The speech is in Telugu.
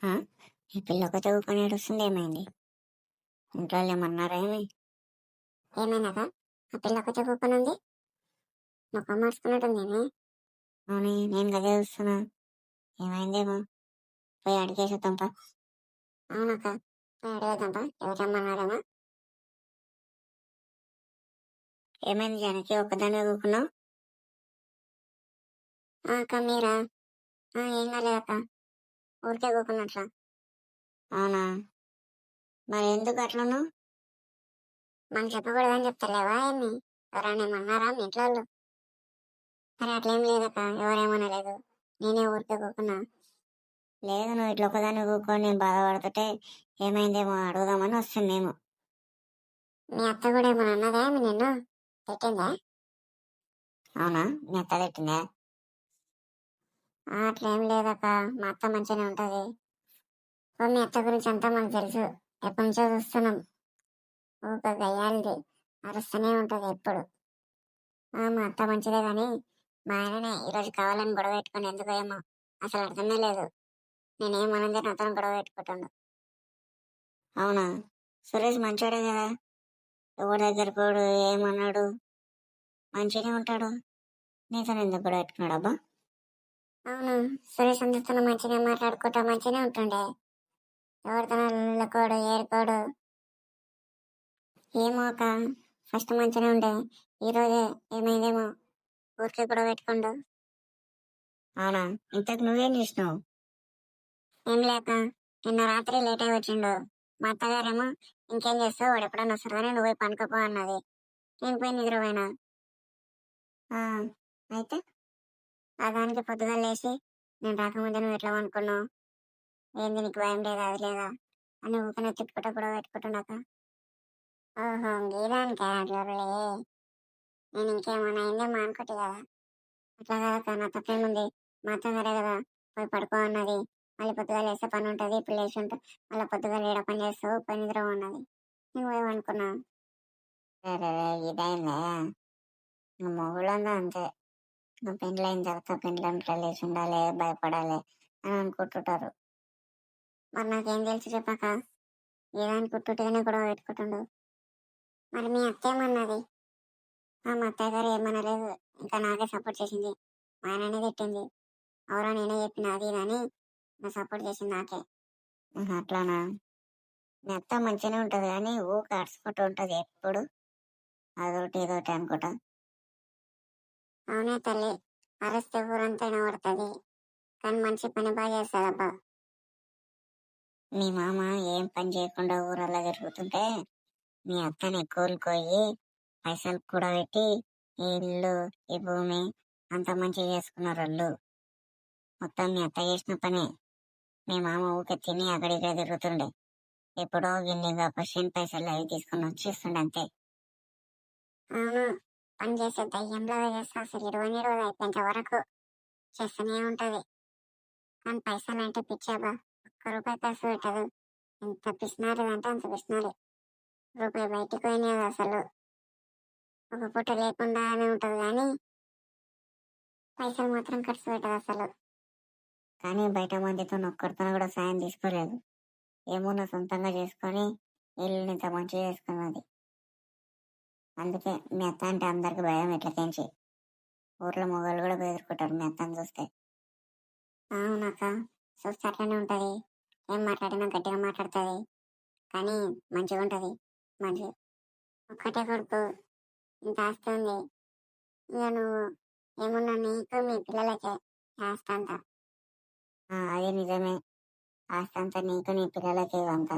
ఆ? ఈ పిల్ల ఒక చదువుకొని ఏడుస్తుంది, ఏమైంది? ఇంట్లో వాళ్ళు ఏమన్నారా ఏమి? ఏమైనాక ఆ పిల్ల ఒక చదువుకొని ఉంది, ముఖం మార్చుకున్నట్టుంది. అవునే, నేను గదే చూస్తున్నా. ఏమైందేమో, పోయి అడిగేసి వద్దాంపా. అవునక్క, అడగదంట ఎవరమ్మన్నారేమో. ఏమైంది జానకి, ఒక్కదాన్ని చదువుకున్నావు? అక్క మీరా? ఏం కాలేదక్క, ఊరికే కూకున్నట్లా. అవునా, మరి ఎందుకు అట్లున్నావు? మనకు చెప్పకూడదని చెప్తలేవా ఏమి? ఎవరైనా ఏమన్నారా మీ ఇంట్లో వాళ్ళు? అరే అట్లేం లేదక్క, ఎవరేమనలేదు, నేనే ఊరికే కూకున్నా. లేదు, నువ్వు ఇట్లా ఒకదాన్ని కూకొని నేను బాధపడుతుంటే ఏమైందేమో అడుగుదామని వస్తుందేమో. మీ అత్త కూడా ఏమన్నా అన్నదా ఏమి నిన్ను? పెట్టిందా? అవునా, మీ అత్త తిట్టిందా? అట్లేం లేదక్క, మా అత్త మంచిగానే ఉంటది. మీ అత్త గురించి అంతా మాకు తెలుసు, ఎప్పటి నుంచో చూస్తున్నాం. ఊక గయ్యాలిది, అరుస్తూనే ఉంటది ఎప్పుడు. మా అత్త మంచిదే కానీ మా ఆయననే ఈరోజు కావాలని గొడవ పెట్టుకుని ఎందుకో ఏమో అసలు అర్థమే లేదు. నేనేమనందే నాతో గొడవ పెట్టుకుంటుండు. అవునా, సురేష్ మంచోడే కదా, ఎవరి దగ్గర పోడు, ఏమన్నాడు, మంచిగానే ఉంటాడు. నీతో ఎందుకు కూడా పెట్టుకున్నాడు అబ్బా? అవును, సురేష్ అందరితో మంచిగా మాట్లాడుకుంటా మంచిగానే ఉంటుండే, ఎవరితో వెళ్ళకోడు ఏరుకోడు. ఏమో అక్క, ఫస్ట్ మంచిగానే ఉండే, ఈరోజే ఏమైందేమో ఊరికే గొడవ పెట్టుకుండు. అవునా, ఇంతకు నువ్వేం చేసినావు? ఏం లేక నిన్న రాత్రి లేట్ అయి వచ్చిండు. మా అత్తగారేమో ఇంకేం చేస్తావు, వాడు ఎప్పుడన్నా వస్తారు కానీ నువ్వు పోయి పనుకోపో అన్నది. నేను పోయి నిద్రపోయినా. ఆ, అయితే ఆ దానికి పొద్దుగా లేచి నేను రాకముందే నువ్వు ఎట్లా అనుకున్నావు, ఏంది నీకు భయం లేదా అది లేదా అని ఊకనే తిట్టుకుంటా గొడవ పెట్టుకుంటున్నాక. ఓహో గీదానికా జోరులే, నేను ఇంకేమన్నా అయిందేమో అనుకుంటే కదా. అట్లా కదా, నా తప్పేముంది, మా అత్తగారే కదా పోయి పడుకో అన్నది. మళ్ళీ పొద్దుగా లేస్తే పని ఉంటుంది, ఇప్పుడు లేచి ఉంటే మళ్ళీ పొద్దుగా లేడ పని చేస్తావు, పని నిద్ర ఉన్నది. నేను ఏమనుకున్నా. సరే ఇదైందా? మొగుళ్ళంతా అంతే, నా పెండ్లైన తర్వాత పెండ్లంట్లో లేచి ఉండాలి, భయపడాలి అని అనుకుంటుంటారు. మరి నాకేం తెలిసి చెప్పాక ఏదాని కుట్టుగానే గొడవ పెట్టుకుంటుండు. మరి మీ అత్త ఏమన్నది? మా అత్తయ్య గారు ఏమనలేదు, ఇంకా నాకే సపోర్ట్ చేసింది. మా ఆయననే తిట్టింది, ఎవరో నేనే చెప్పిన అది ఇది అని నా సపోర్ట్ చేసింది నాకే. అట్లానా, మీ అత్త మంచిగానే ఉంటది కానీ ఊక అరుచుకుంటూ ఉంటది ఎప్పుడు, అదొకటి ఇదొకటి అనుకుంటా. అవునే తల్లి, అరస్తే ఊరంతా వినబడుతుంది, కానీ మంచి పని బాగా చేస్తుందబ్బా. మీ మామ ఏం పని చేయకుండా ఊరల్లా తిరుగుతుంటే మీ అత్తని కోలుకోయి పైసలు కూడా పెట్టి ఈ ఇల్లు ఈ భూమి అంత మంచిగా చేసుకున్నారు వాళ్ళు. మొత్తం మీ అత్త చేసిన పనే. మీ మామ ఊకే తిని అక్కడిక్కడ తిరుగుతుండే, ఎప్పుడో గిన్నెగా పర్సెంట్ పైసలు అవి తీసుకుని వచ్చేస్తుండే అంతే. అవును, పని చేసే దయ్యంలాగా చేస్తా, అసలు 20 అయిపోయేంత వరకు చేస్తూనే ఉంటది. కానీ పైసలు అంటే పిచ్చాబా, ₹1 ఖర్చు పెట్టదు. ఎంత పిసినారు అంటే అంత పిసినారు. రూపాయి బయటికి పోయినది అసలు, ఒక పూట లేకుండానే ఉంటది కానీ పైసలు మాత్రం ఖర్చు పెట్టదు అసలు. కానీ బయట మందితో ఒక్కరితో కూడా సాయం తీసుకోలేదు, ఏమన్నా సొంతంగా చేసుకొని ఇల్లుని ఇంత మంచిగా చేసుకున్నది. అందుకే మీ అత్త అంటే అందరికి భయం ఎట్లకేంచి. ఊర్లో మొగలు కూడా బెదిరికుంటారు మీ అత్తని చూస్తే. అవునక్క, చూస్తే అట్లనే ఉంటది, ఏం మాట్లాడినా గట్టిగా మాట్లాడుతుంది, కానీ మంచిగా ఉంటది. మంచి ఒక్కటే కొడుకు, ఇంత ఆస్తి ఉంది. ఇక నువ్వు ఏమన్నా నీకు మీ పిల్లలకే ఆస్తి అంతా. అది నిజమే, ఆస్తి అంతా నీకు నీ పిల్లలకే అంతా.